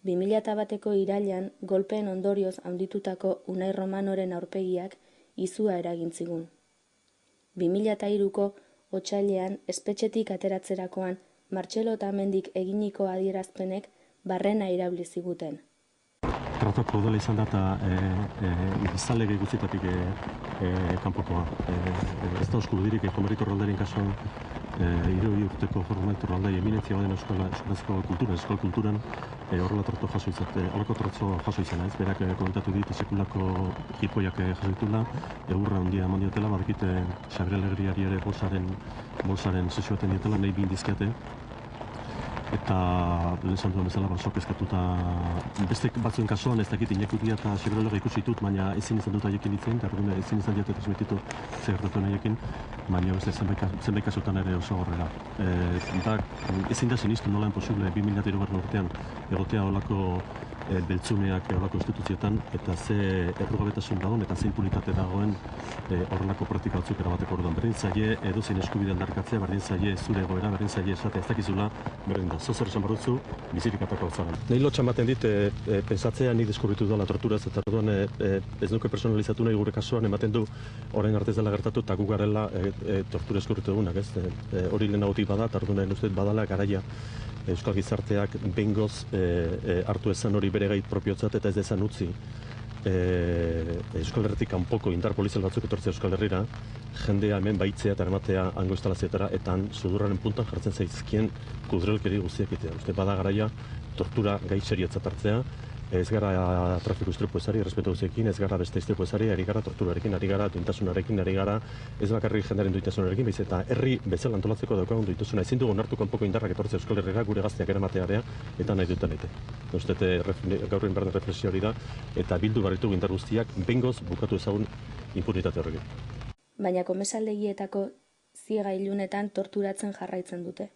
2001ko irailean golpeen ondorioz handitutako Unai Romanoren aurpegiak izua eragin zigun. 2003ko otsailean espetxetik ateratzerakoan Martxelo Otamendik eginiko adierazpenek barrena irauli ziguten. Tratatu dela izan da eta izalege guztietatik kanpokoa. Ez da eskubiderik Jomerito Roldarin kasuan hirurogei urteko Jomerito Roldai eminentzia baden euskarazko kulturan horrela trato jaso izan, ez? Berak komentatu dit sekulako jipoiak jaso ditula, egurra handia eman diotela, badakite Xabier Alegriari ere bolsaren sesioaten dietela, nahi bin dizkiate. Eta esan duen bezala sok eskatuta beste batzuen kasuan ez dakit inekutia eta Xabier ikusi ditut, baina ezin izan dut haiekin ditzen, eta ezin izan diatek transmititu zer gertatu haiekin, baina beste zenbait kasutan ere oso horrela. Ezin da sinistu nola posible 2003 urtean egotea olako beltzuneak olako instituzioetan, eta ze errugabetasun dagoen eta ze impunitate dagoen horrelako praktika batzuk erabateko orduan. Berdin zaie edozein eskubide aldarrikatzea, berdin zaie zure egoera, berdin zaie esatea ez dakizula, berdin da, zozer esan barrutzu, bizirik atako zaren. Nahi lotxa ematen dit, pensatzea nik deskubritu dela torturaz, eta orduan ez nuke personalizatu nahi gure kasuan, ematen du orain arte ez dela gertatu, eta gu garela tortura eskurritu dugunak, ez? Hori lehenagotik bada, eta orduan uste badala garaia Euskal Gizarteak behingoz hartu ezan hori bere gai propiotzat eta ez dezan utzi Euskal Herritik kanpoko indar polizial batzuk etortzea Euskal Herrira, jendea hemen baitzea eta eramatea hango instalazioetara, eta sudurraren puntan jartzen zaizkien kudrelkeri guztiak egitea. Uste bada garaia tortura gai seriotzat hartzea, ez gara trafiko istripu ezari, errespetu guztiekin, ez gara beste istripu ezari, ari gara torturarekin, ari gara duintasunarekin, ari gara ez bakarrik jendearen duintasunarekin, baiz eta herri bezala antolatzeko daukagun duintasuna. Ezin dugu onartu kanpoko indarrak etortzea Euskal Herrira, gure gazteak eramatea eta nahi duten egite. Uste gaur inbarren reflexio hori da, eta bildu barritu indar guztiak behingoz bukatu ezagun impunitate horrekin. Baina komesaldegietako ziega ilunetan torturatzen jarraitzen dute.